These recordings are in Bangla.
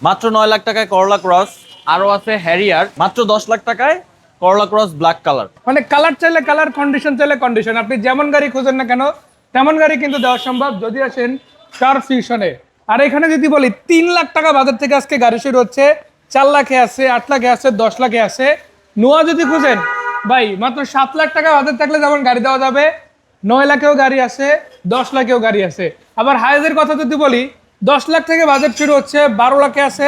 মাত্র 9 লাখ টাকায় করলা ক্রস, আরো আছে হ্যারিয়ার মাত্র 10 লাখ টাকায় করলা ক্রস ব্ল্যাক কালার। মানে কালার চাইলে কালার, কন্ডিশন চাইলে কন্ডিশন, আপনি যেমন গাড়ি খোঁজেন না কেন তেমন গাড়ি কিন্তু দেওয়া সম্ভব যদি আসেন কার ফিউশনে। আর এখানে যদি বলি 3 লাখ টাকা বাজার থেকে আজকে গাড়ি শুরু হচ্ছে, 4 লাখে আছে, 8 লাখে আছে, 10 লাখে আছে। নোয়া যদি খুঁজেন ভাই মাত্র 7 লাখ টাকা বাজার থাকলে যেমন গাড়ি দেওয়া যাবে, 9 লাখেও গাড়ি আছে, 10 লাখেও গাড়ি আছে। আবার হাইজের কথা যদি বলি 10 লাখ থেকে বাজেট শুরু হচ্ছে, 12 লাখে আছে।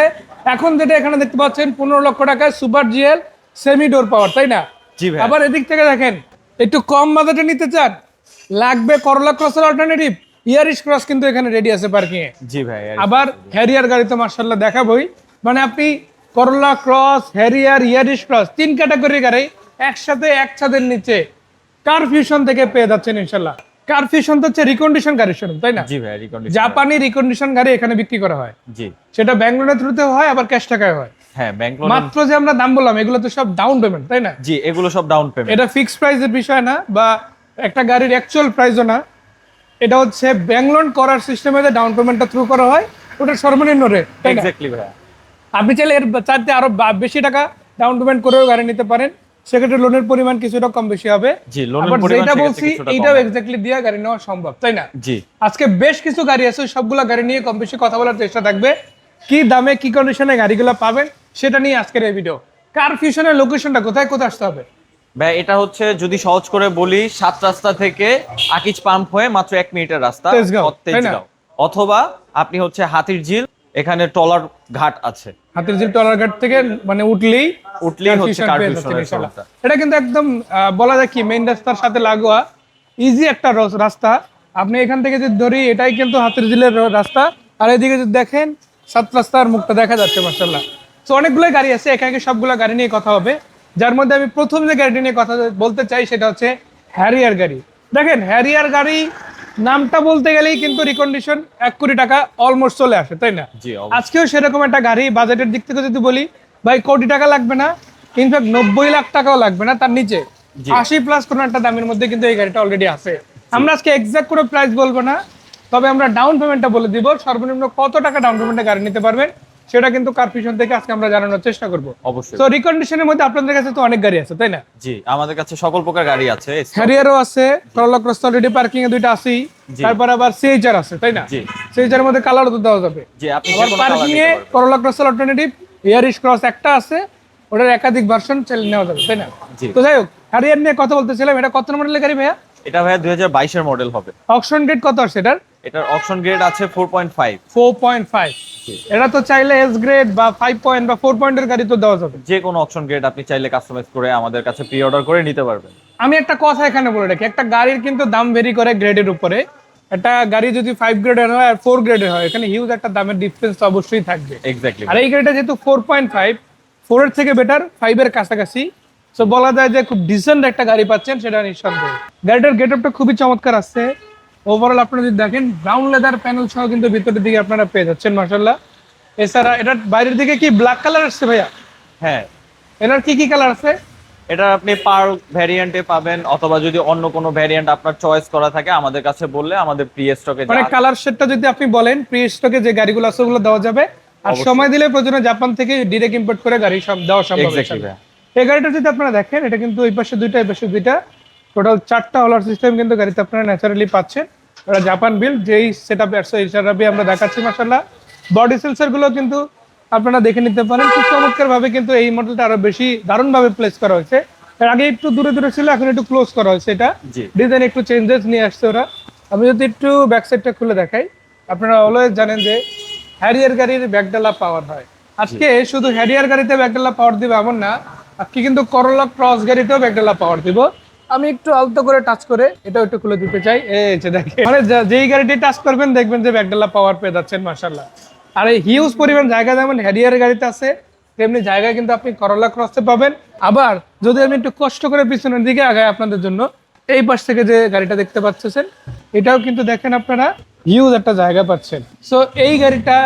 এখন যেটা এখানে দেখতে পাচ্ছেন 15 লক্ষ টাকায় সুপার জিএল সেমি ডোর পাওয়ার, তাই না? জি ভাই। আবার এদিক থেকে দেখেন একটু কম বাজেটে নিতে চান, লাগবে করলা ক্রসের অল্টারনেটিভ, ইয়ারিশ ক্রস কিন্তু এখানে রেডি আছে পার্কিং এ। জি ভাই। আবার হ্যারিয়ার গাড়ি তো মার্শাল্লাহ দেখাবই, মানে আপনি করলা ক্রস, হ্যারিয়ার, ইয়ারিশ ক্রস 3 ক্যাটাগরির গাড়ি একসাথে এক ছাদের নিচে কার ফিউশন থেকে পেয়ে যাচ্ছেন ইনশাল্লাহ। কার ফিউশন তো হচ্ছে রিকন্ডিশন গাড়ির শোরুম, তাই না? জি ভাই, রিকন্ডিশন। জাপানি রিকন্ডিশন গাড়ি এখানে বিক্রি করা হয়। জি। সেটা ব্যাংক লোনের থ্রুতে হয়, আবার ক্যাশ টাকায় হয়। হ্যাঁ, ব্যাংক লোন। মাত্র যে আমরা দাম বললাম এগুলো তো সব ডাউন পেমেন্ট, তাই না? জি, এগুলো সব ডাউন পেমেন্ট। এটা ফিক্সড প্রাইসের বিষয় না, বা একটা গাড়ির অ্যাকচুয়াল প্রাইসও না। এটা হচ্ছে ব্যাংক লোন করার সিস্টেমে যে ডাউন পেমেন্টটা থ্রু করা হয়, ওটা সর্বনিম্ন রেট, তাই না? এক্স্যাক্টলি ভাই। আপনি চাইলে এর চাইতে আরো বেশি টাকা ডাউন পেমেন্ট করেও গাড়ি নিতে পারেন, সেক্ষেত্রে লোনের পরিমাণ কিছুটা কম বেশি হবে। জি, লোনের পরিমাণ যেটা সেক্ষেত্রে বলছি কিছুটা কম এইটাও হবে। এক্স্যাক্টলি দিয়ে গাড়ি নেওয়া সম্ভব, তাই না? জি। আজকে বেশ কিছু গাড়ি আছে, সবগুলা গাড়ি নিয়ে কম বেশি কথা বলার চেষ্টা থাকবে। কি দামে কি কন্ডিশনে গাড়িগুলো পাবেন সেটা নিয়ে আজকের এই ভিডিও। কার ফিউশনের লোকেশনটা কোথায় কোথায় আসতে হবে? ভাই এটা হচ্ছে যদি সহজ করে বলি 7 রাস্তা থেকে আকিজ পাম্প হয়ে মাত্র 1 মিনিটের রাস্তা তেজগাঁও, তাই না? তেজগাঁও। অথবা আপনি হচ্ছে হাতির ঝিল, এখানে টলার ঘাট আছে। হাতের ঝিল টলারঘাট থেকে মানে উঠলেই হচ্ছে কার পেয়ে ফিউশনের যাচ্ছেন ইনশাআল্লাহ। শোরুমটা। এটা কিন্তু একদম বলা যায় কি মেইন রাস্তার সাথে লাগোয়া ইজি একটা রাস্তা। আপনি এখান থেকে যদি ধরি এটাই কিন্তু হাতের ঝিলের রাস্তা, আর এদিকে যদি দেখেন 7 রাস্তার মুখটা দেখা যাচ্ছে মাশাআল্লাহ। তো অনেকগুলো গাড়ি আছে, একে একে সবগুলো গাড়ি নিয়ে কথা হবে। যার মধ্যে আমি প্রথম যে গাড়িটি নিয়ে কথা বলতে চাই সেটা হচ্ছে হ্যারিয়ার গাড়ি। দেখেন হ্যারিয়ার গাড়ি নামটা বলতে গেলেই কিন্তু রিকন্ডিশন 1 কোটি টাকা অলমোস্ট চলে আসে, তাই না? জি, অবশ্যই। আজকেও সেরকম একটা গাড়ি বাজেটের দিক থেকে যদি বলি ভাই কোটি টাকা লাগবে না, ইনফ্যাক্ট 90 লাখ টাকাও লাগবে না, তার নিচে জি। 80 প্লাস কোনো একটা দামের মধ্যে কিন্তু এই গাড়িটা অলরেডি আছে। আমরা আজকে এক্সাক্ট কোনো প্রাইস বলবো না, তবে আমরা ডাউন পেমেন্টটা বলে দিব, সর্বনিম্ন কত টাকা ডাউন পেমেন্টে গাড়ি নিতে পারবেন সেটা কিন্তু কারফিউশন থেকে আজকে আমরা জানানোর চেষ্টা করব। অবশ্যই। তো রিকন্ডিশনের মধ্যে আপনাদের কাছে তো অনেক গাড়ি আছে, তাই না? জি, আমাদের কাছে সকল প্রকার গাড়ি আছে। হ্যারিয়ারও আছে, করলা ক্রস অলরেডি পার্কিং এ দুইটা আছেই, জি। তারপর আবার সিএইচআর আছে, তাই না? জি। সিএইচআর মধ্যে কালারও তো দেওয়া যাবে। জি, আপনি যে আবার কোনো কালার পার্কিং নিতে এ পারবেন। করলা ক্রস অল্টারনেটিভ ইয়ারিশ ক্রস একটা আছে, ওটার একাধিক ভার্সন চালিয়ে নেওয়া যাবে, তাই না? জি। তো যাই হোক, হ্যারিয়ার নিয়ে কথা বলতেছিলাম, এটা কত মডেলের গাড়ি ভাইয়া? এটা ভাইয়া 2022 এর মডেল হবে। অকশন গ্রেড কত আছে এটার? এটার অপশন গ্রেড আছে 4.5। 4.5। জি। এটা তো চাইলে এস গ্রেড বা 5 পয়েন্ট বা 4 পয়েন্টের গাড়ি তো দেওয়া যাবে। যে কোনো অপশন গ্রেড আপনি চাইলে কাস্টমাইজ করে আমাদের কাছে প্রি অর্ডার করে নিতে পারবেন। আমি একটা কথা এখানে বলে রাখি, একটা গাড়ির কিন্তু দাম ভেরি করে গ্রেডের উপরে। একটা গাড়ি যদি 5 গ্রেডের হয় আর 4 গ্রেডের হয়, এখানে হিউজ একটা দামের ডিফারেন্স অবশ্যই থাকবে। এক্স্যাক্টলি। আর এই গাড়িটা যেহেতু 4.5, 4 এর থেকে বেটার, 5 এর কাছাকাছি, তো বলা যায় যে খুব ডিসেন্ট একটা গাড়ি পাচ্ছেন, সেটা নিঃসন্দেহ। গাড়িটার গেটআপটা খুবই চমৎকার আছে। ওভারঅল আপনারা যদি দেখেন ব্রাউন লেদার প্যানেল সহ কিন্তু ভিতরের দিকে আপনারা পেয়ে যাচ্ছেন মাশাআল্লাহ। এছাড়া এটার বাইরের দিকে কি ব্ল্যাক কালার আসছে ভাইয়া? হ্যাঁ, এটার কি কি কালার আছে? এটা আপনি পার্ল ভ্যারিয়েন্টে পাবেন, অথবা যদি অন্য কোনো ভ্যারিয়েন্ট আপনার চয়েস করা থাকে আমাদের কাছে বললে আমাদের প্রি স্টকে মানে কালার শেডটা যদি আপনি বলেন প্রি স্টকে যে গাড়িগুলো আছে ওগুলো দেওয়া যাবে, আর অবশ্যই। সময় দিলে প্রয়োজনে জাপান থেকে ডাইরেক্ট ইম্পোর্ট করে গাড়ি সব দেওয়া সম্ভব। এক্স্যাক্টলি। এই গাড়িটা যদি আপনারা দেখেন, এটা কিন্তু ওই পাশে দুইটা এই পাশে দুইটা, টোটাল 4টা হলার সিস্টেম কিন্তু গাড়িতে আপনারা ন্যাচারালি পাচ্ছেন। ওরা জাপান বিল যেই সেটআপে আসছে এই সেটআপে আমরা দেখাচ্ছি মাশাআল্লাহ। বডি সেন্সর গুলো কিন্তু আপনারা দেখে নিতে পারেন, খুব চমৎকার ভাবে কিন্তু এই মডেলটা আরো বেশি দারুণ ভাবে প্লেস করা হয়েছে। এর আগে একটু দূরে দূরে ছিল, এখন একটু ক্লোজ করা হয়েছে, এটা জি। ডিজাইন একটু চেঞ্জেস নিয়ে আসছে ওরা। আমি যদি একটু ব্যাক সাইডটা খুলে দেখাই, আপনারা অলওয়েজ জানেন যে হ্যারিয়ার গাড়ির ব্যাকডালা পাওয়ার হয়। আজকে শুধু হ্যারিয়ার গাড়িতে ব্যাকডালা পাওয়ার দিবে এমন না, আজকে কিন্তু করলা ক্রস গাড়িতেও ব্যাকডালা পাওয়ার দিব। আমি একটু আলতো করে টাচ করে এটাও একটু খুলে দিতে চাই। এই যে দেখেন, মানে যেই গাড়িটি টাচ করবেন দেখবেন যে ব্যাকডালা পাওয়ার পেয়ে যাচ্ছেন মাশাআল্লাহ। আর এই হিউজ পরিমাণ জায়গা যেমন হ্যারিয়ার গাড়িতে আছে, তেমনি জায়গা কিন্তু আপনি করলা ক্রসে পাবেন। আবার যদি আমি একটু কষ্ট করে পিছনের দিকে আগাই আপনাদের জন্য, এই পাশ থেকে যে গাড়িটা দেখতে পাচ্ছেন, এটাও কিন্তু দেখেন আপনারা হিউজ একটা জায়গা পাচ্ছেন। সো এই গাড়িটা,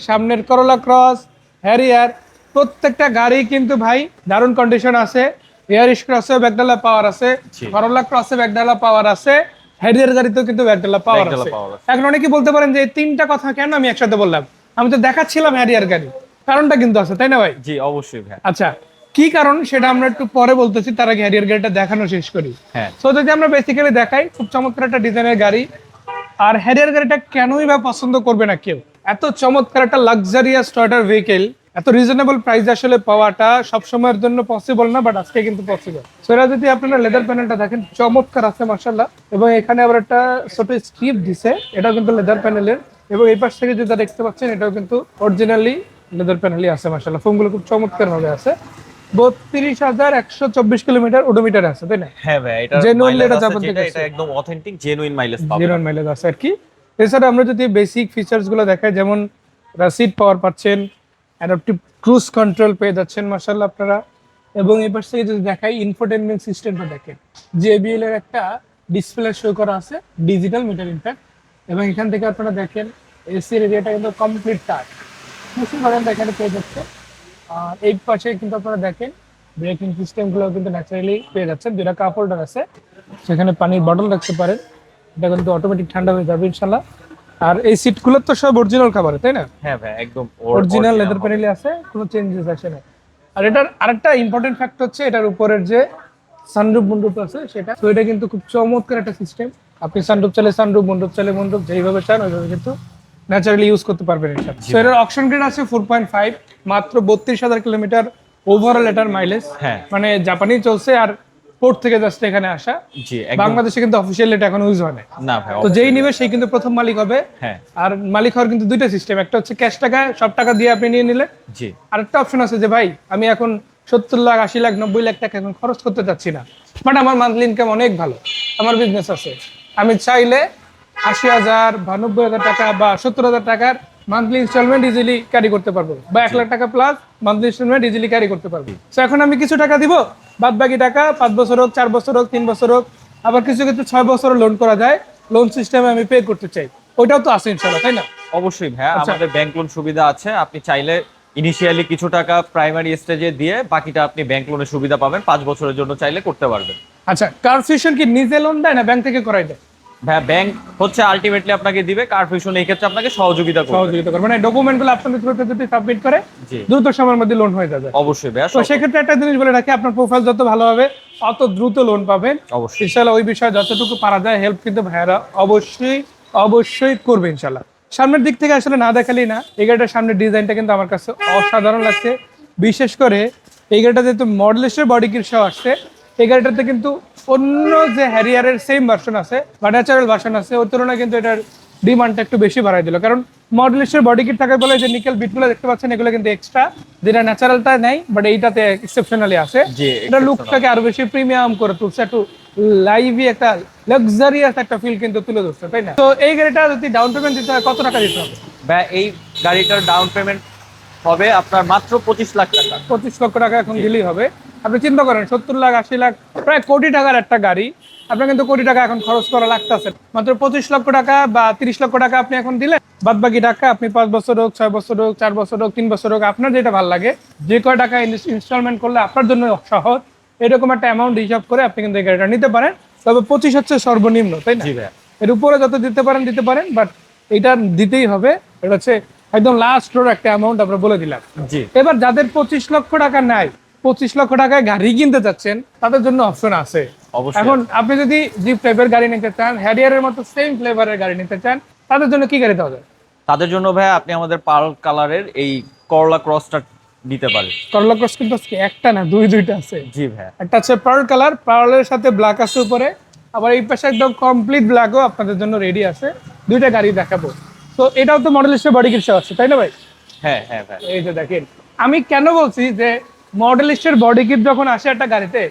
সামনের করলা ক্রস, হ্যারিয়ার, প্রত্যেকটা গাড়ি কিন্তু ভাই দারুণ কন্ডিশন আছে। ইয়ারিশ ক্রসে ব্যাকডালা পাওয়ার আছে, জি। করলা ক্রসে ব্যাকডালা পাওয়ার আছে, হ্যারিয়ার গাড়িতেও কিন্তু ব্যাকডালা পাওয়ার ব্যাকডালা আছে। power আছে। এখন অনেকে বলতে পারেন যে এই তিনটা কথা কেন আমি একসাথে বললাম, আমি তো দেখাচ্ছিলাম হ্যারিয়ার গাড়ি, কারণটা কিন্তু আছে, তাই না ভাই? জি অবশ্যই ভাই। আচ্ছা, কি কারণ সেটা আমরা একটু পরে বলতেছি, তার আগে হ্যারিয়ার গাড়িটা দেখানো শেষ করি। হ্যাঁ সো যদি আমরা বেসিক্যালি দেখাই, খুব চমৎকার একটা ডিজাইনের গাড়ি। আর হ্যারিয়ার গাড়িটা কেনই বা পছন্দ করবে না কেউ? এত চমৎকার একটা লাক্সারিয়াস টয়োটা ভেহিকেল এত রিজনেবল প্রাইস আসলে পাওয়াটা সবসময়ের জন্য পসিবল না, বাট আজকে কিন্তু পসিবল। সো এটা যদি আপনারা লেদার প্যানেলটা দেখেন, চমৎকার আছে মাশাআল্লাহ। এবং এখানে আবার একটা ছোট স্ট্রিপ দিছে, এটাও কিন্তু লেদার প্যানেলের। এবং এই পাশ থেকে যেটা দেখতে পাচ্ছেন, এটাও কিন্তু অরিজিনালি লেদার প্যানেলই আছে মাশাআল্লাহ। ফোমগুলো খুব চমৎকার ভাবে আছে। 32,124 কিলোমিটার ওডোমিটার আছে, তাই না? হ্যাঁ ভাই, এটা Genuinely এটা মাইলেজ জাপান থেকে এটা একদম অথেন্টিক জেনুইন মাইলেজ পাবেন। জিরো মাইলেজ আছে আর কি। এছাড়া আমরা যদি বেসিক ফিচার্স গুলো দেখাই, যেমন সিট পাওয়ার পাচ্ছেন, অ্যাডাপটিভ ক্রুজ কন্ট্রোল পেয়ে যাচ্ছেন মাশাআল্লাহ আপনারা। এবং এই পাশ থেকে যদি দেখাই, ইনফোটেনমেন্ট সিস্টেমটা দেখেন, JBL এর একটা ডিসপ্লে শো করা আছে, ডিজিটাল মিটার ইনফ্যাক্ট। এবং এখান থেকে আপনারা দেখেন এসির এরিয়াটা কিন্তু কমপ্লিট টাচ, খুশি বাগানটা এখানে পেয়ে যাচ্ছে। আর এই পাশে কিন্তু আপনারা দেখেন ব্রেকিং সিস্টেম গুলো কিন্তু ন্যাচারালি পেয়ে যাচ্ছেন। দুটা কাপ হোল্ডার আছে, সেখানে পানির বটল রাখতে পারেন, এটা কিন্তু অটোমেটিক ঠান্ডা হয়ে যাবে ইনশাল্লাহ। আর এই সিটগুলো তো সব অরিজিনাল খাবার, তাই না? হ্যাঁ ভাই একদম অরিজিনাল লেদার প্যানেলে আছে, কোনো চেঞ্জেস আসে না। আর এটার আরেকটা ইম্পর্টেন্ট ফ্যাক্ট হচ্ছে এটার উপরের যে সানরুফ মুন্ডুপ আছে সেটা, তো এটা কিন্তু খুব চমৎকার একটা সিস্টেম। আপনি সানরুফ চাইলে সানরুফ, মুন্ডুপ চাইলে মুন্ডুপ, যেইভাবে চান ওইভাবে কিন্তু ন্যাচারালি ইউজ করতে পারবেন এটা। সো এটার অকশন গ্রেড আছে 4.5, মাত্র 32,000 কিলোমিটার ওভারঅল এটার মাইলেজ। হ্যাঁ মানে জাপানি চলছে, আর পোর্ট থেকে জাস্ট এখানে আসা। জি একদম। বাংলাদেশে কিন্তু অফিসিয়ালি এটা এখন ইউজ হয় না। না ভাই, তো যেই নিবে সেই কিন্তু প্রথম মালিক হবে। হ্যাঁ আর মালিক হওয়ার কিন্তু দুইটা সিস্টেম, একটা হচ্ছে ক্যাশ টাকা, সব টাকা দিয়ে আপনি নিয়ে নিলে। জি আরেকটা অপশন আছে যে ভাই আমি এখন 70 লাখ 80 লাখ 90 লাখ টাকা এখন খরচ করতে চাচ্ছি না, বাট আমার মান্থলি ইনকাম অনেক ভালো, আমার বিজনেস আছে, আমি চাইলে 80,000 বা 90,000 টাকা বা 70,000 টাকার মান্থলি ইনস্টলমেন্ট ইজিলি ক্যারি করতে পারবো, বা 1 লাখ টাকা plus monthly instalment easily carry করতে পারবো। তো এখন আমি কিছু টাকা দিব, বাদ বাকি টাকা 5 বছর হোক, 4 বছর হোক, 3 বছর হোক, আবার কিছু ক্ষেত্রে 6 বছর লোন করা যায়, লোন সিস্টেমে আমি পে করতে চাই, ওইটাও তো আছে ইনশাআল্লাহ, তাই না? অবশ্যই ভাই, আচ্ছা। আমাদের ব্যাংক লোন সুবিধা আছে। আপনি চাইলে ইনিশিয়ালি কিছু টাকা প্রাইমারি স্টেজে দিয়ে বাকিটা আপনি ব্যাংক লোনের সুবিধা পাবেন, 5 বছরের জন্য চাইলে করতে পারবেন। আচ্ছা, কার ফিউশন কি নিজে লোন দেয় না ব্যাংক থেকে করাই দেয়? ভাই ব্যাংক হচ্ছে আলটিমেটলি আপনাকে দিবে, কার ফিউশন এই ক্ষেত্রে আপনাকে সহযোগিতা করবে। সহযোগিতা করে, মানে ডকুমেন্টগুলো আপনাদের থ্রুতে যদি সাবমিট করে জি দ্রুত সময়ের মধ্যে লোন হয়ে যাবে। অবশ্যই ভাই, তো সেক্ষেত্রে একটা জিনিস বলে রাখি, আপনার প্রোফাইল যত ভালো হবে অত দ্রুত লোন পাবেন অবশ্যই ইনশাআল্লাহ। ওই বিষয়ে যতটুকু পারা যায় হেল্প কিন্তু ভাইয়ারা অবশ্যই অবশ্যই করবে ইনশাআল্লাহ। সামনের দিক থেকে আসলে না দেখালেই না, এই গাড়িটার সামনের ডিজাইনটা কিন্তু আমার কাছে অসাধারণ লাগছে। বিশেষ করে এই গাড়িটা যেহেতু মডেলিস্টের বডি কিট সহ আসছে, এই গাড়িটাতে কিন্তু অন্য যে হ্যারিয়ারের সেম ভার্সন আছে বা ন্যাচারাল ভার্সন আছে, ওর তুলনায় কিন্তু এটার ডিমান্ডটা একটু বেশি বাড়াই দিল। কারণ মডেলিস্টের বডি কিট থাকে বলে যে নিকেল বিটগুলো দেখতে পাচ্ছেন, এগুলো কিন্তু এক্সট্রা, যেটা ন্যাচারালটা নেই, বাট এইটাতে এক্সেপশনালি আছে। জি, এটা exceptional। লুকটাকে আরো বেশি প্রিমিয়াম করে তুলছে, একটু লাইভি একটা লাক্সারিয়াস একটা ফিল কিন্তু তুলে ধরছে, তাই না? তো এই গাড়িটা যদি ডাউন পেমেন্ট দিতে হয়, কত টাকা দিতে হবে? ভাই এই গাড়িটার ডাউন পেমেন্ট হবে আপনার মাত্র 25 লাখ টাকা। 25 লক্ষ টাকা এখন দিলেই হবে। আপনি চিন্তা করেন 70 লাখ 80 লাখ প্রায় কোটি টাকার একটা গাড়ি, আপনার কিন্তু কোটি টাকা এখন খরচ করা লাগতেছে। মাত্র 25 লক্ষ টাকা বা 30 লক্ষ টাকা আপনি এখন দিলেন, বাদ বাকি টাকা আপনি 5 বছর হোক, 6 বছর হোক, 4 বছর হোক, 3 বছর হোক, আপনার যেটা ভালো লাগে, যে কয় টাকা ইনস্টলমেন্ট করলে আপনার জন্য সহজ, এরকম একটা অ্যামাউন্ট হিসাব করে আপনি কিন্তু এই গাড়িটা নিতে পারেন। তবে 25 হচ্ছে সর্বনিম্ন, তাই না? জি ভাই এর উপরে যত দিতে পারেন, বাট এটা দিতেই হবে। এটা হচ্ছে একদম লাস্ট রোড একটা অ্যামাউন্ট আমরা বলে দিলাম। জি এবার যাদের 25 লক্ষ টাকা নাই, 25 লক্ষ টাকায় গাড়ি কিনতে চাচ্ছেন, তাদের জন্য অপশন আছে। অবশ্যই। এখন আপনি যদি জিপ টাইপের গাড়ি নিতে চান, হ্যারিয়ারের মতো সেম ফ্লেভারের গাড়ি নিতে চান, তাদের জন্য কি গাড়ি দেওয়া যায়? তাদের জন্য ভাই আপনি আমাদের পার্ল কালারের এই করলা ক্রসটা নিতে পারেন। করলা ক্রস কিন্তু আজকে একটা না, দুইটা আছে। জি ভাই একটা আছে পার্ল কালার, পার্লের সাথে ব্ল্যাক আছে উপরে, আবার এই পাশে একদম কমপ্লিট ব্ল্যাকও আপনাদের জন্য রেডি আছে। দুইটা গাড়ি দেখাবো। তো এটাও তো মডেলিস্টের বডি কিট আছে, তাই না ভাই? হ্যাঁ হ্যাঁ ভাই এই যে দেখেন, আমি কেন বলছি যে মডেলিস্টের বডি কিট যখন আসে একটা গাড়িতে,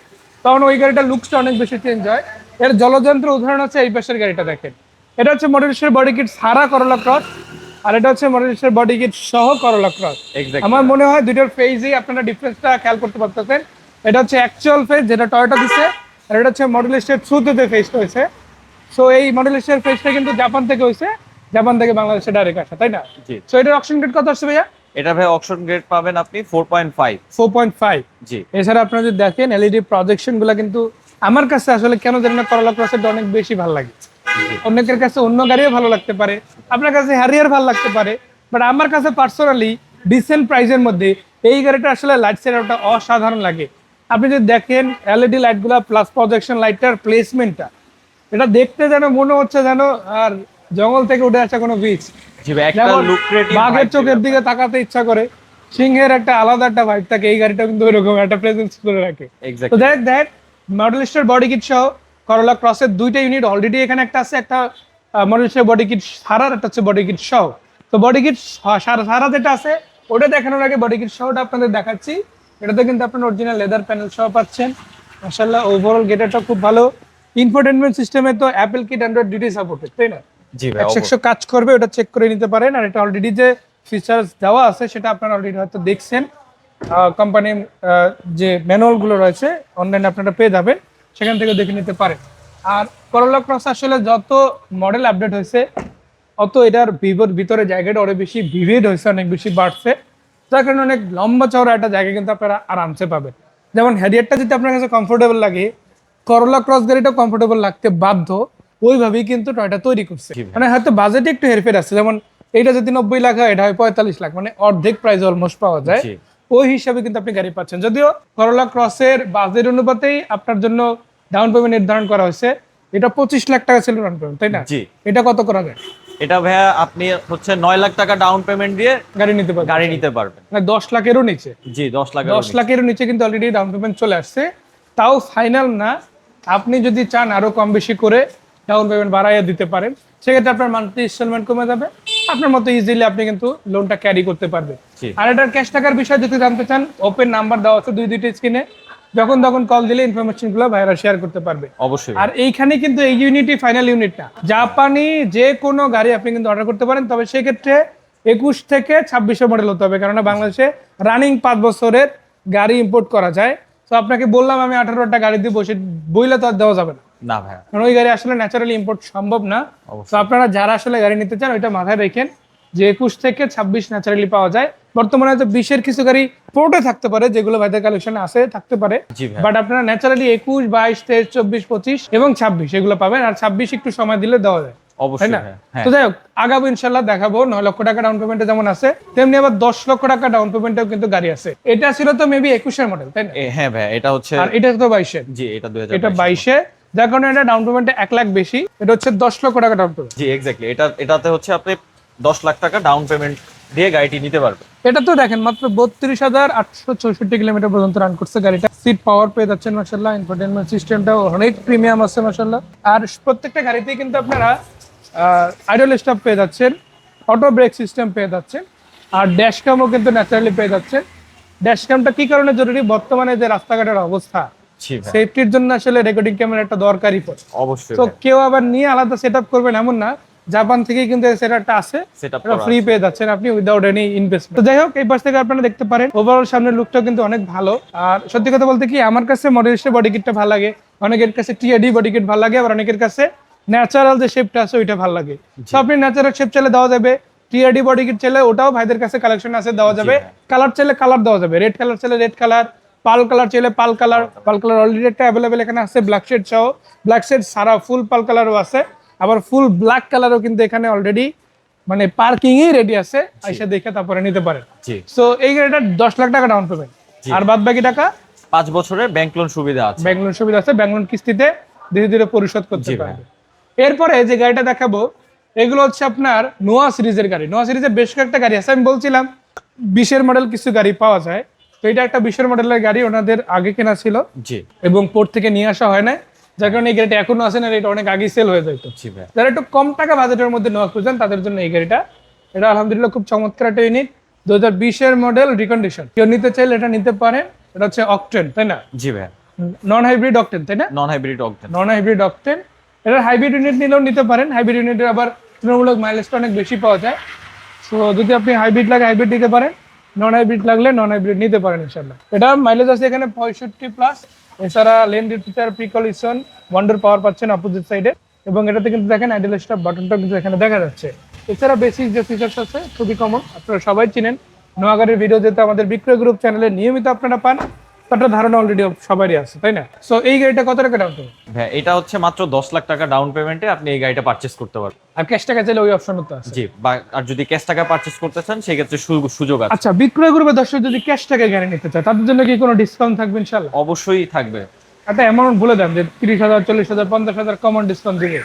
তখন ওই গাড়িটার লুকসটা অনেক বেশি চেঞ্জ হয়। এর জলযন্ত্র উদাহরণ হচ্ছে এই পাশের গাড়িটা দেখেন, এটা হচ্ছে মডেলিস্টের বডি কিট সারা করলা ক্রস, আর এটা হচ্ছে মডেলিস্টের বডি কিট সহ করলা ক্রস। এক্স্যাক্টলি। আমার মনে হয় দুইটার ফেজই আপনারা ডিফারেন্সটা খেয়াল করতে পারতেছেন। এটা হচ্ছে অ্যাকচুয়াল ফেজ যেটা টয়োটা দিচ্ছে, আর এটা হচ্ছে মডেলিস্টের থ্রুতে যে ফেজটা হয়েছে। সো এই মডেলিস্টের ফেজটা কিন্তু জাপান থেকে হয়েছে, জাপান থেকে বাংলাদেশে ডাইরেক্ট আসা, তাই না? জি সো এটার অকশন গ্রেড কত আসছে ভাইয়া? এটা ভাই অকশন গ্রেড পাবেন আপনি 4.5। 4.5। জি এছাড়া আপনারা যদি দেখেন এলইডি প্রজেকশন গুলা কিন্তু আমার কাছে আসলে কেন জানি না করলা ক্রসেরটা অনেক বেশি ভালো লাগে। অনেকের কাছে অন্য গাড়িও ভালো লাগতে পারে, আপনার কাছে হ্যারিয়ার ভালো লাগতে পারে, বাট আমার কাছে পার্সোনালি ডিসেন্ট প্রাইসের মধ্যে এই গাড়িটা আসলে লাইট সেটআপটা অসাধারণ লাগে। আপনি যদি দেখেন এলইডি লাইটগুলো প্লাস প্রজেকশন লাইটটার প্লেসমেন্টটা, এটা দেখতে যেন মনে হচ্ছে যেন আর জঙ্গল থেকে উঠে আসা কোনো বীজ। জি ভাই, একটা লুক্রেটিভ বাঘের চোখের দিকে তাকাতে ইচ্ছা করে, সিংহের একটা আলাদা একটা ভাইব থাকে, এই গাড়িটা কিন্তু ওইরকম একটা প্রেজেন্স করে রাখে। তো এক্স্যাক্টলি। দেখ মডেল স্টার বডি কিট সহ করোলা ক্রসের দুইটা ইউনিট অলরেডি এখানে একটা আছে, একটা মডেল স্টার বডি কিট সারার, একটা হচ্ছে বডি কিট সহ। তো বডি কিট সারা যেটা আছে ওটা দেখানোর আগে বডি কিট সহটা আপনাদের দেখাচ্ছি। এটাতে কিন্তু আপনার অরিজিনাল লেদার প্যানেল সহ পাচ্ছেন। মাশাআল্লাহ ওভারঅল গেটআপটা খুব ভালো। ইনফোটেনমেন্ট সিস্টেমে তো অ্যাপল কিট অ্যান্ড্রয়েড দুটোই সাপোর্টেড, তাই না? জি ভাই, 100 কাজ করবে, ওটা চেক করে নিতে পারেন। আর এটা অলরেডি যে ফিচার্স দেওয়া আছে সেটা আপনারা অলরেডি হয়তো দেখছেন। কোম্পানির যে ম্যানুয়ালগুলো রয়েছে অনলাইনে আপনারা পেয়ে যাবেন, সেখান থেকে দেখে নিতে পারেন। আর করোলা ক্রস আসলে যত মডেল আপডেট হয়েছে অত এটার ভিতরে জায়গাটা অনেক বেশি ভিভিড হয়েছে, অনেক বেশি বাড়ছে, যার কারণে অনেক লম্বা চওড়া একটা জায়গা কিন্তু আপনারা আরামসে পাবেন। যেমন হ্যারিয়ারটা যদি আপনার কাছে কমফোর্টেবল লাগে, করোলা ক্রস গাড়িটা কমফোর্টেবল লাগতে বাধ্য, ওইভাবেই কিন্তু টয়টা তৈরি করছে। মানে হয়তো বাজেটে একটু হেরফের আছে, যেমন এইটা যদি 90 লাখ হয় এটা হয় 45 লাখ, মানে অর্ধেক প্রাইস অলমোস্ট পাওয়া যায়। জি। ওই হিসাবে কিন্তু আপনি গাড়ি পাচ্ছেন। যদিও করোলা ক্রসের বাজেট অনুপাতেই আপনার জন্য ডাউন পেমেন্ট নির্ধারণ করা হয়েছে। এটা 25 লাখ টাকা ছিল ডাউন পেমেন্ট, তাই না? জি। এটা কত করা যায়? এটা ভাইয়া আপনি হচ্ছে 9 লাখ টাকা ডাউন পেমেন্ট দিয়ে গাড়ি নিতে পারবেন, গাড়ি নিতে পারবেন। মানে 10 লাখেরও নিচে। জি, 10 লাখ। 10 লাখের নিচে কিন্তু অলরেডি ডাউন পেমেন্ট চলে আসছে। তাও ফাইনাল না, আপনি যদি চান আরো কম বেশি করে ডাউন পেমেন্ট বাড়াইয়া দিতে পারেন, সেক্ষেত্রে আপনার মান্থলি ইনস্টলমেন্ট কমে যাবে, আপনার মতো ইজিলি আপনি কিন্তু লোনটা ক্যারি করতে পারবেন। জি। আর এটার ক্যাশ টাকার বিষয় যদি জানতে চান, ওপেন নাম্বার দেওয়া আছে দুইটা স্ক্রিনে, যখন তখন কল দিলে ইনফরমেশন গুলো ভাইরা শেয়ার করতে পারবে। অবশ্যই। আর এইখানে কিন্তু এই ইউনিটই ফাইনাল ইউনিট না, জাপানি যে কোনো গাড়ি আপনি কিন্তু অর্ডার করতে পারেন, তবে সেক্ষেত্রে 21 থেকে 26 মডেল হতে হবে, কারণ বাংলাদেশে রানিং 5 বছরের গাড়ি ইম্পোর্ট করা যায়। তো আপনাকে বললাম আমি 18টা গাড়ি দিব, সে বইলে তো আর দেওয়া যাবে না, না ভাইয়া, কারণ ওই গাড়ি আসলে ন্যাচারালি ইম্পোর্ট সম্ভব না। অবশ্যই। তো আপনারা যারা আসলে গাড়ি নিতে চান ওইটা মাথায় রাখেন যে 21 থেকে 26 ন্যাচারালি পাওয়া যায়। বর্তমানে হয়তো 20-এর কিছু গাড়ি পোর্টে থাকতে পারে, যেগুলো ভাইদের কালেকশনে আছে থাকতে পারে, জি ভাই। বাট আপনারা ন্যাচারালি 21, 22, 23, 24, 25 এবং 26 এগুলো পাবেন। আর 26 একটু সময় দিলে দেওয়া যায়, তাই অবশ্যই না? ভাইয়া, হ্যাঁ। তো যাই হোক, আগাবো ইনশাল্লাহ, দেখাবো 9 লক্ষ টাকা ডাউন পেমেন্টে যেমন আছে, তেমনি আবার 10 লক্ষ টাকা ডাউন পেমেন্টেও কিন্তু গাড়ি আছে। এটা ছিল তো মেবি 21-এর মডেল, তাই না? হ্যাঁ ভাইয়া, এটা হচ্ছে, আর এটা তো 22-এর। জি এটা এটা 2022। 22-এ, যার কারণে এটা ডাউন পেমেন্টে 1 লাখ বেশি। এটা হচ্ছে 10 লক্ষ টাকা ডাউন পেমেন্ট। জি এক্স্যাক্টলি, এটাতে হচ্ছে আপনি 10 লাখ টাকা ডাউন পেমেন্ট দিয়ে গাড়িটি নিতে পারবেন। এটা তো দেখেন মাত্র 32,864 কিলোমিটার পর্যন্ত রান করছে গাড়িটা। সিট পাওয়ার পেয়ে যাচ্ছেন মাশাআল্লাহ, ইনফোটেইনমেন্ট সিস্টেমটাও অনেক প্রিমিয়াম আছে মাশাআল্লাহ। আর প্রত্যেকটা গাড়িতেই কিন্তু আপনারা আইডল স্টপ পেয়ে যাচ্ছেন, অটো ব্রেক সিস্টেম পেয়ে যাচ্ছেন, আর ড্যাশক্যামও কিন্তু ন্যাচারালি পেয়ে যাচ্ছেন। ড্যাশক্যামটা কি কারণে জরুরি? বর্তমানে যে রাস্তাঘাটের অবস্থা, জি ভাই, সেফটির জন্য আসলে রেকর্ডিং ক্যামেরা একটা দরকারি পড়ে। অবশ্যই তো ভাই। কেউ আবার নিয়ে আলাদা সেটআপ করবেন এমন না, জাপান থেকেই কিন্তু এই সেটআপটা আছে, Setup এটা করা ফ্রি পেয়ে যাচ্ছেন আপনি উইদাউট এনি ইনভেস্টমেন্ট। তো যাই হোক, এই পাশ থেকে আপনারা দেখতে পারেন ওভারঅল সামনের লুকটাও কিন্তু অনেক ভালো। আর সত্যি কথা বলতে কি, আমার কাছে মডেলিস্টের বডি কিটটা ভালো লাগে, অনেকের কাছে টিআইডি বডি কিট ভালো লাগে, আবার অনেকের কাছে ন্যাচারাল যে শেপটা আছে ওইটা ভালো লাগে। তো আপনি ন্যাচারাল শেপ চাইলে দেওয়া যাবে, টিআইডি বডি কিট চাইলে ওটাও ভাইদের কাছে কালেকশন আছে দেওয়া যাবে, কালার চাইলে কালার দেওয়া যাবে, রেড কালার চাইলে রেড কালার, পাল কালার চাইলে পাল কালার। পাল কালার অলরেডি একটা অ্যাভেলেবেল এখানে আছে, ব্ল্যাক শেড সহ, ব্ল্যাক শেড সারা ফুল পাল কালারও আছে, আবার ফুল ব্ল্যাক কালারও কিন্তু এখানে অলরেডি মানে পার্কিং এ রেডি আছে, আইসা দেখে তারপরে নিতে পারেন। জি। সো এই গাড়িটা 10 লাখ টাকা ডাউন পেমেন্ট, আর বাদ বাকি টাকা 5 বছরের ব্যাংক লোন সুবিধা আছে। ব্যাংক লোন সুবিধা আছে, ব্যাংক লোন কিস্তিতে ধীরে ধীরে পরিশোধ করতে জি ভাই। পারবে। এরপরে যে গাড়িটা দেখাবো এগুলো হচ্ছে আপনার নোয়া সিরিজের গাড়ি। নোয়া সিরিজের বেশ কয়েকটা গাড়ি আছে, আমি বলছিলাম 20-এর মডেল কিছু গাড়ি পাওয়া যায়, তো এটা একটা 20-এর মডেলের গাড়ি, ওনাদের আগে কেনা ছিল জি, এবং পোর্ট থেকে নিয়ে আসা হয় না, যার কারণে এই গাড়িটা এখনো আছে না, এটা অনেক আগে সেল হয়ে যেত। জি ভাই। যারা একটু কম টাকা বাজেটের মধ্যে নেওয়া খুঁজছেন তাদের জন্য এই গাড়িটা, এটা আলহামদুলিল্লাহ খুব চমৎকার একটা ইউনিট, 2020-এর মডেল রিকন্ডিশন। কেউ নিতে চাইলে এটা নিতে পারেন। এটা হচ্ছে অকটেন, তাই না? জি ভাই, নন হাইব্রিড অকটেন, তাই না? Non hybrid octane. Non hybrid octane, এটা হাইব্রিড ইউনিট নিলেও নিতে পারেন। হাইব্রিড ইউনিটের আবার তুলনামূলক মাইলেজটা অনেক বেশি পাওয়া যায়। সো যদি আপনি হাইব্রিড লাগে হাইব্রিড নিতে পারেন, নন হাইব্রিড লাগলে নন হাইব্রিড নিতে পারেন ইনশাআল্লাহ। এটা মাইলেজ আছে এখানে 65+। এছাড়া লেন ডিটেক্টর, প্রিকলিশন, ওয়ান্ডার পাওয়ার পাচ্ছেন অপোজিট সাইডে, এবং এটাতে কিন্তু দেখেন আইডল স্টপ বাটনটা কিন্তু এখানে দেখা যাচ্ছে। এছাড়া বেসিক যে ফিচার্স আছে খুবই কমন, আপনারা সবাই চিনেন। নোয়া গাড়ির ভিডিও যেহেতু আমাদের বিক্রয় গ্রুপ চ্যানেলে নিয়মিত আপনারা পান, একটা ধারণা অলরেডি সবারই আছে, তাই না? সো এই গাড়িটা কত টাকা ডাউন পেমেন্ট? ভাই এটা হচ্ছে মাত্র 10 লাখ টাকা ডাউন পেমেন্টে আপনি এই গাড়িটা পারচেস করতে পারবেন। আর ক্যাশ টাকা চাইলে ওই অপশন তো আছে। জি, আর যদি ক্যাশ টাকা পারচেস করতে চান সেক্ষেত্রে সুযোগ আছে। আচ্ছা, বিক্রয় গ্রুপের দর্শক যদি ক্যাশ টাকায় গাড়ি নিতে চায় তাদের জন্য কি কোনো ডিসকাউন্ট থাকবে ইনশাআল্লাহ? অবশ্যই থাকবে। একটা অ্যামাউন্ট বলে দেন যে 30,000, 40,000, 50,000 কমন ডিসকাউন্ট দিবে।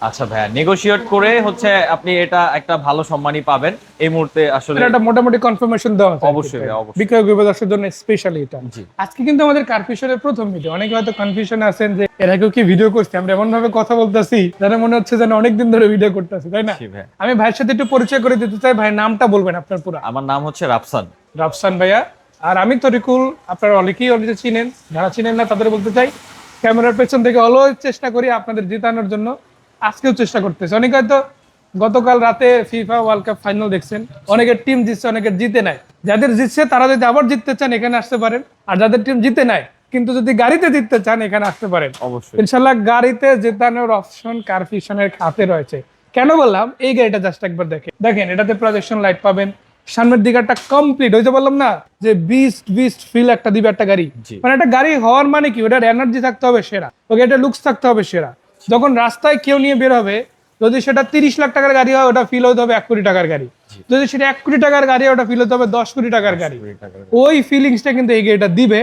আচ্ছা ভাইয়া, নেগোশিয়েট করে হচ্ছে আপনি এটা একটা ভালো সম্মানই পাবেন এই মুহূর্তে আসলে। এটা একটা মোটামুটি কনফার্মেশন দেওয়া আছে অবশ্যই ভাইয়া, অবশ্যই। বিক্রয় গ্রুপের দর্শকদের জন্য স্পেশালি এটা। জি। আজকে কিন্তু আমাদের কারফিশনের প্রথম ভিডিও। অনেকে হয়তো কনফিউশন আছেন যে এর আগেও কি ভিডিও করছি, আমরা এমন ভাবে কথা বলতেছি যেন মনে হচ্ছে যেন অনেকদিন ধরে ভিডিও করতেছি, তাই না? জি ভাইয়া। আমি ভাইয়ের সাথে একটু পরিচয় করে দিতে চাই। ভাই নামটা বলবেন আপনার পুরো? আমার নাম হচ্ছে রাফসান। রাফসান ভাইয়া। আর আমি তরিকুল, আপনারা অনেকেই অলরেডি চিনেন, যারা চিনেন না তাদের বলতে চাই ক্যামেরার পেছন থেকে অলওয়েজ চেষ্টা করি আপনাদের জিতানোর জন্য। আজকেও চেষ্টা করতেছি। অনেকে হয়তো গতকাল রাতে ফিফা ওয়ার্ল্ড কাপ ফাইনাল দেখছেন, অনেকের টিম জিতছে, অনেকের জিতে নাই। যাদের জিতছে তারা যদি আবার জিততে চান এখানে আসতে পারেন, আর যাদের টিম জিতে নাই কিন্তু যদি গাড়িতে জিততে চান এখানে আসতে পারেন। অবশ্যই ইনশাল্লাহ গাড়িতে জেতানোর অপশন কারফিশনের হাতে রয়েছে। কেন বললাম? এই গাড়িটা জাস্ট একবার দেখেন এটাতে প্রজেকশন লাইট পাবেন, সামনের দিকটা কমপ্লিট। ওই যে বললাম না যে বিস্ট ফিল একটা দিবে একটা গাড়ি। জি। মানে একটা গাড়ি হওয়ার মানে কি, ওটার এনার্জি থাকতে হবে সেরা, ওকে এটা লুকস থাকতে হবে সেরা। যখন রাস্তায় কেউ নিয়ে বের হবে, যদি সেটা 30 লাখ টাকার গাড়ি হয় ওটা ফিল হতে হবে 1 কোটি টাকার গাড়ি। যদি সেটা 1 কোটি টাকার গাড়ি হয় ওটা ফিল হতে হবে 10 কোটি টাকার গাড়ি। ওই ফিলিংসটা কিন্তু এই গাড়িটা দিবে।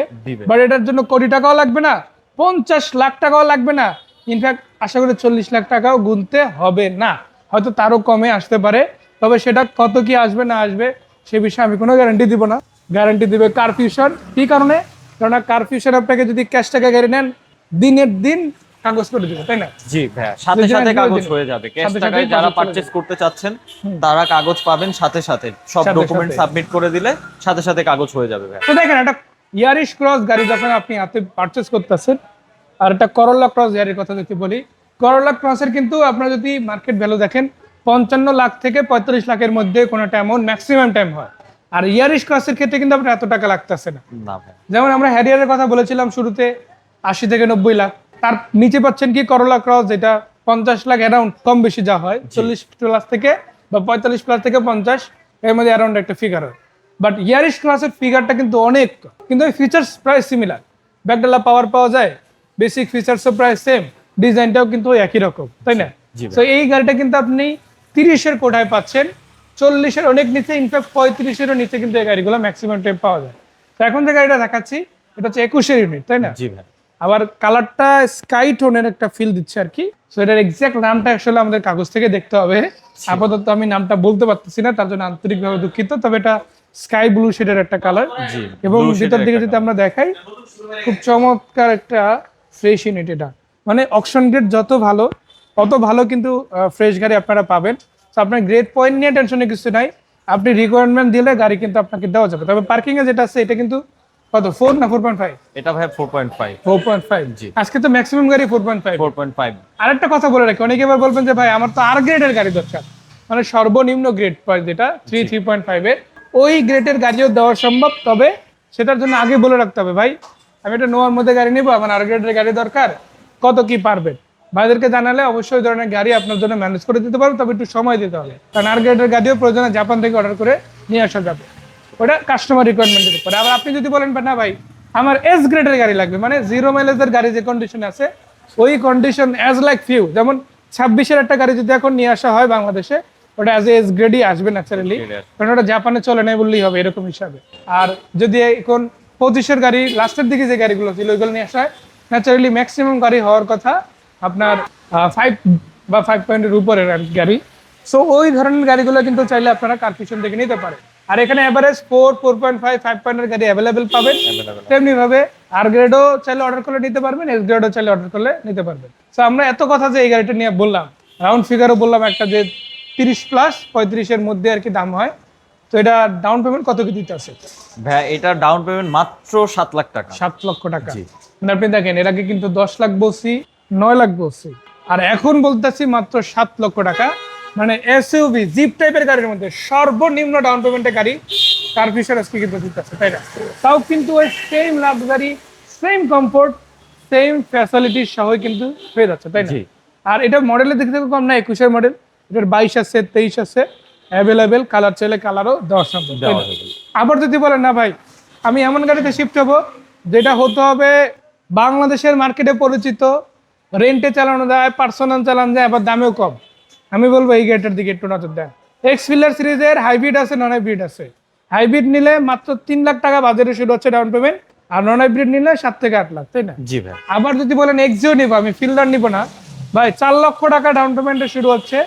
বাট এটার জন্য কোটি টাকাও লাগবে না, 50 লাখ টাকাও লাগবে না, ইনফ্যাক্ট আশা করি 40 লাখ টাকাও গুনতে হবে না, হয়তো তারও কমে আসতে পারে। তবে সেটা কত কি আসবে না আসবে সে বিষয়ে আমি কোনো গ্যারান্টি দিব না। গ্যারান্টি দিবে কারফিউশন। কি কারণে? কারণ কারফিউশন আপনাকে যদি ক্যাশ টাকা গাড়ি নেন দিনের দিন কাগজ করে দিবে, তাই না? জি ভাইয়া, সাথে সাথে কাগজ হয়ে যাবে। ক্যাশ টাকায় যারা পারচেজ করতে চাচ্ছেন তারা কাগজ পাবেন সাথে সাথে, সব ডকুমেন্ট সাবমিট করে দিলে সাথে সাথে কাগজ হয়ে যাবে ভাইয়া। তো দেখেন একটা ইয়ারিশ ক্রস গাড়ি যখন আপনি হাতে পারচেজ করতেছেন, আর একটা করোলা ক্রস গাড়ির কথা যদি বলি, করোলা ক্রসের কিন্তু আপনারা যদি মার্কেট ভ্যালু দেখেন 55 লাখ থেকে 35 লাখের মধ্যে কোনোটা অ্যামাউন্ট ম্যাক্সিমাম টাইম হয়। আর ইয়ারিশ ক্রসের ক্ষেত্রে কিন্তু আপনার এত টাকা লাগতেছে না। না ভাই, যেমন আমরা হ্যারিয়ারের কথা বলেছিলাম শুরুতে 80 থেকে 90 লাখ, তার নিচে পাচ্ছেন কি করোলা ক্রস, যেটা 50 লাখ অ্যারাউন্ড, কম বেশি যা হয় 40 প্লাস থেকে বা 45 প্লাস থেকে 50 এর মধ্যে অ্যারাউন্ড একটা ফিগার হয়। বাট ইয়ারিশ ক্লাসের ফিগারটা কিন্তু অনেক, কিন্তু ওই ফিচার্স প্রায় সিমিলার। ব্যাকডালা পাওয়ার পাওয়া যায়, বেসিক ফিচার্সও প্রায় সেম, ডিজাইনটাও কিন্তু ওই একই রকম, তাই না? তো এই গাড়িটা কিন্তু আপনি 30-এর কোঠায় পাচ্ছেন, 40-এর অনেক নিচে, ইনফ্যাক্ট 35-এরও নিচে কিন্তু এই গাড়িগুলো ম্যাক্সিমাম টাইম পাওয়া যায়। তো এখন যে গাড়িটা দেখাচ্ছি এটা হচ্ছে 21-এর ইউনিট, তাই না? জি ভাই। আবার কালারটা স্কাই টোনের একটা ফিল দিচ্ছে আর কি। সো এটার এক্সাক্ট নামটা আসলে আমাদের কাগজ থেকে দেখতে হবে, আপাতত আমি নামটা বলতে পারতেছি না, তার জন্য আন্তরিকভাবে দুঃখিত। তবে এটা স্কাই ব্লু শেডের একটা কালার, এবং ভিতর দিকে যদি আমরা দেখাই খুব চমৎকার একটা ফ্রেশ ইউনিট। এটা মানে অকশন গ্রেড যত ভালো তত ভালো কিন্তু ফ্রেশ গাড়ি আপনারা পাবেন। তো আপনার গ্রেড পয়েন্ট নিয়ে টেনশনের কিছু নাই, আপনি রিকোয়ারমেন্ট দিলে গাড়ি কিন্তু আপনাকে দেওয়া যাবে। তবে পার্কিং এ যেটা আছে এটা কিন্তু কত, 4 না 4.5? এটা ভাই 4.5। 4.5 জি। আজকে তো ম্যাক্সিমাম গাড়ি 4.5। 4.5। আরেকটা কথা বলে রাখি, অনেকে এবার বলবেন যে ভাই আমার তো আর গ্রেডের গাড়ি দরকার, মানে সর্বনিম্ন গ্রেড প্রাইস যেটা 3.5 এর, ওই গ্রেডের গাড়িও দেওয়া সম্ভব। তবে সেটার জন্য আগে বলে রাখতে হবে ভাই আমি এটা নোয়ার মধ্যে গাড়ি নিবো, আমার আর গ্রেডের গাড়ি দরকার, কত কি পারবেন ভাইদেরকে জানালে অবশ্যই ওই ধরনের গাড়ি আপনার জন্য ম্যানেজ করে দিতে পারবো। তবে একটু সময় দিতে হবে, কারণ আর গ্রেডের গাড়িও প্রয়োজনে জাপান থেকে অর্ডার করে নিয়ে আসা যাবে, ওটা কাস্টমার রিকোয়ারমেন্টের উপরে। আবার আপনি যদি বলেন না ভাই আমার এস গ্রেডের গাড়ি লাগবে, মানে 0 মাইলেজের গাড়ি যে কন্ডিশন আছে ওই কন্ডিশন অ্যাজ লাইক ফিউ, যেমন 26-এর একটা গাড়ি যদি এখন নিয়ে আসা হয় বাংলাদেশে, ওটা অ্যাজ এস গ্রেডই আসবে ন্যাচারালি, কারণ ওটা জাপানে চলে নাই বললেই হবে এরকম হিসাবে। আর যদি এখন 25-এর গাড়ি লাস্টের দিকে যে গাড়িগুলো ছিল ওইগুলো নিয়ে আসা হয়, ন্যাচারালি ম্যাক্সিমাম গাড়ি হওয়ার কথা আপনার 5 বা 5.এর উপরের গাড়ি। সো ওই ধরনের গাড়িগুলো কিন্তু চাইলে আপনারা কারফিশন থেকে নিতে পারেন। আর এখানে এভারেজ 4, 4.5, 5.এর গাড়ি অ্যাভেলেবেল পাবেন। তেমনি ভাবে আর গ্রেডও চাইলে অর্ডার করলে নিতে পারবেন, এস গ্রেডও চাইলে অর্ডার করলে নিতে পারবেন। সো আমরা এত কথা যে এই গাড়িটা নিয়ে বললাম, রাউন্ড ফিগারও বললাম একটা যে 30 প্লাস 35-এর মধ্যে আর কি দাম হয়। তো এটা ডাউন পেমেন্ট কত কি দিতে আছে ভাই? এটা ডাউন পেমেন্ট মাত্র 7 লাখ টাকা। 7 লক্ষ টাকা। মানে আপনি দেখেন এর আগে কিন্তু 10 লাখ বলছি, 9 লাখ বলছি, আর এখন বলতেছি মাত্র 7 লক্ষ টাকা। মানে এসইউভি জিপ টাইপের গাড়ির মধ্যে সর্বনিম্ন ডাউন পেমেন্টের গাড়ি কারফিশন আজকে কিন্তু দিতেছে, তাই না? তাও কিন্তু ওই same luxury, same comfort, same facility সহই কিন্তু হয়ে যাচ্ছে, তাই না? আর এটা মডেলের দিক থেকে কম না, 21-এর মডেল, এটার 22 আছে, 23 আছে অ্যাভেলেবেল, কালার চাইলে কালারও দেওয়া সম্ভব। আবার যদি বলেন না ভাই আমি এমন গাড়িতে শিফট হবো যেটা হতে হবে বাংলাদেশের মার্কেটে পরিচিত, রেন্টে চালানো যায়, পার্সোনাল চালানো যায়, আবার দামেও কম। আমি বলবো এই গাড়িটার দিকে একটু নজর দেন। এক্সপিলার সিরিজের হাইব্রিড আছে, নন হাইব্রিড আছে। হাইব্রিড নিলে মাত্র 3 লাখ টাকা বাজারে শুরু হচ্ছে ডাউন পেমেন্ট, আর নন হাইব্রিড নিলে 7 থেকে 8 লাখ, তাই না? জি ভাই। আবার যদি বলেন এক্সিও নিবো, আমি ফিল্ডার নিবো না ভাই, 4 লক্ষ টাকা ডাউন পেমেন্টে শুরু হচ্ছে,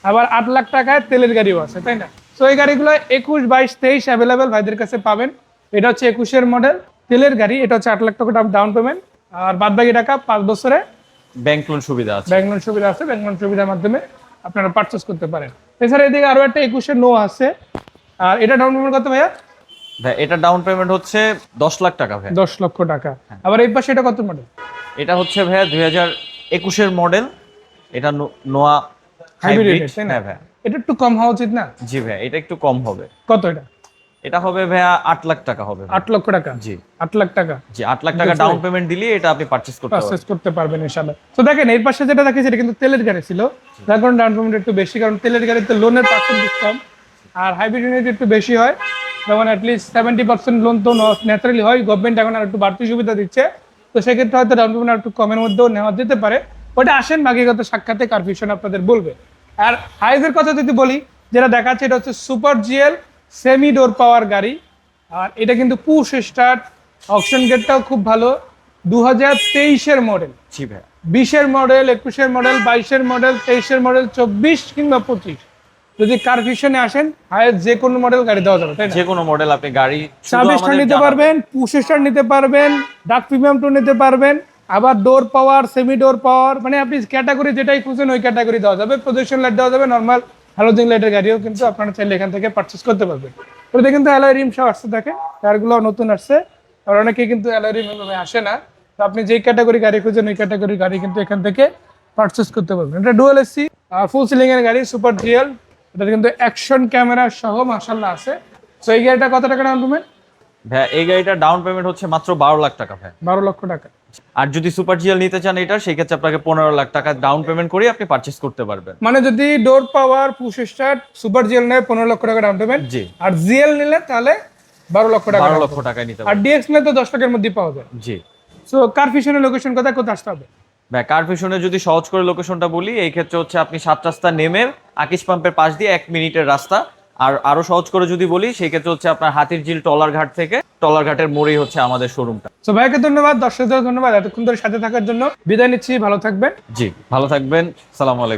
আবার 8 লাখ টাকায় তেলের গাড়িও আছে, তাই না? তো এই গাড়িগুলো 21, 22, 23 অ্যাভেলেবেল ভাইদের কাছে পাবেন। এটা হচ্ছে 21-এর মডেল তেলের গাড়ি, এটা হচ্ছে 8 লাখ টাকা ডাউন পেমেন্ট, আর বাদ বাকি টাকা 5 বছরে ব্যাংক লোন সুবিধা আছে। ব্যাংক লোন সুবিধা আছে, ব্যাংক লোন সুবিধার মাধ্যমে আপনারা পারচেস করতে পারেন। এছাড়া এদিকে আরো একটা 21-এর নো আছে, আর এটা ডাউন পেমেন্ট কত ভাইয়া? ভাই এটা ডাউন পেমেন্ট হচ্ছে 10 লাখ টাকা ভাই। 10 লক্ষ টাকা। আবার এই পাশে এটা কত মডেল? এটা হচ্ছে ভাইয়া 2021-এর মডেল, এটা নোয়া হাইব্রিড, হাইব্রিড। তাই না? হ্যাঁ ভাই। এটা একটু কম হওয়া উচিত না? জি ভাই, এটা একটু কম হবে। কত এটা? এটা হবে ভাইয়া 8 লাখ টাকা হবে। 8 লক্ষ টাকা? জি 8 লাখ টাকা জি, 8 লাখ টাকা ডাউন পেমেন্ট দিলে এটা আপনি পারচেজ করতে পারবেন। পারচেজ করতে পারবেন ইনশাআল্লাহ। তো দেখেন এর পাশে যেটা দেখেছি এটা কিন্তু তেলের গাড়ি ছিল, যার কারণে ডাউন পেমেন্ট একটু বেশি, কারণ তেলের গাড়িতে লোনের পার্সেন্টেজ কম, আর হাইব্রিড ইউনিট একটু বেশি হয়, যেমন অ্যাটলিস্ট 70% লোন তো ন্যাচারালি হয়, গভর্নমেন্ট এখন আর একটু বাড়তি সুবিধা দিচ্ছে, তো সেক্ষেত্রে হয়তো ডাউন পেমেন্ট একটু কমের মধ্যেও নেওয়া যেতে পারে। ওটা আসেন বাকিগত সাক্ষাতে কারভিশন আপনাদের বলবে। আর হাইজের কথা যদি বলি, যেটা দেখাচ্ছে এটা হচ্ছে সুপার জিএল সেমি ডোর পাওয়ার গাড়ি, আর এটা কিন্তু পুশ স্টার্ট, অপশন গেটটাও খুব ভালো। 2023-এর মডেল, জি ভাই। 20-এর মডেল, 21-এর মডেল, 22-এর মডেল, 23-এর মডেল, 24 কিংবা 25 যদি কারভিশনে আসেন হায়ের যে কোনো মডেল গাড়ি দেওয়া যাবে, তাই না? যে কোনো মডেল আপনি গাড়ি সাব স্টার নিতে পারবেন, পুশ স্টার নিতে পারবেন, ডাক প্রিমিয়াম 2 নিতে পারবেন, আবার ডোর পাওয়ার, সেমি ডোর পাওয়ার, মানে আপনি ক্যাটাগরি যেটাই খুঁজেন ওই ক্যাটাগরি দেওয়া যাবে। প্রজেকশন লাইট দেওয়া যাবে, নর্মাল হ্যালোজেন লাইটের গাড়িও কিন্তু আপনারা চাইলে এখান থেকে পারচেস করতে পারবেন। ওটা কিন্তু অ্যালয় রিম সহ আসছে, দেখেন টায়ারগুলো নতুন আসছে, আর অনেকেই কিন্তু অ্যালয় রিম এভাবে আসে না। তো আপনি যেই ক্যাটাগরি গাড়ি খুঁজেন ওই ক্যাটাগরি গাড়ি কিন্তু এখান থেকে পারচেস করতে পারবেন। এটা ডুয়াল এসি আর ফুল সিলিং এর গাড়ি, সুপার জিএল, এটা কিন্তু অ্যাকশন ক্যামেরা সহ মাশাআল্লাহ আছে। তো এই গাড়িটা কত টাকা ডাউন পেমেন্ট? ভাই এই গাড়িটা ডাউন পেমেন্ট হচ্ছে মাত্র 12 লাখ টাকা ভাই। 12 লক্ষ টাকা। আর যদি সুপার জিএল নিতে চান এটা, সেই ক্ষেত্রে আপনাকে 15 লাখ টাকা ডাউন পেমেন্ট করে আপনি পারচেজ করতে পারবেন। মানে যদি ডোর পাওয়ার, পুশ স্টার্ট, সুপার জিএল নেয় 15 লক্ষ টাকা ডাউন পেমেন্ট, জি। আর জিএল নিলে তাহলে 12 লক্ষ টাকা। 12 লক্ষ টাকায় নিতে আর পারবেন। ডিএক্স নিলে তো 10 টাকার মধ্যে পাওয়া যায়। জি। সো কারভিশনের লোকেশন কোথায় আসতে হবে? ভাই কারভিশনে যদি সহজ করে লোকেশনটা বলি, এই ক্ষেত্রে হচ্ছে আপনি 7 রাস্তা নেমে আকিস পাম্পের পাশ দিয়ে 1 মিনিটের রাস্তা। আর আরো সহজ করে যদি বলি, সেই ক্ষেত্রে হচ্ছে আপনার হাতিরঝিল টলার ঘাট থেকে টলার ঘাটের মোড়েই হচ্ছে আমাদের শোরুমটা। সো ভাইকে ধন্যবাদ, দর্শকদের ধন্যবাদ এতক্ষণ ধরে সাথে থাকার জন্য। বিদায় নিচ্ছি, ভালো থাকবেন। জি, ভালো থাকবেন। সালাম আলাইকুম।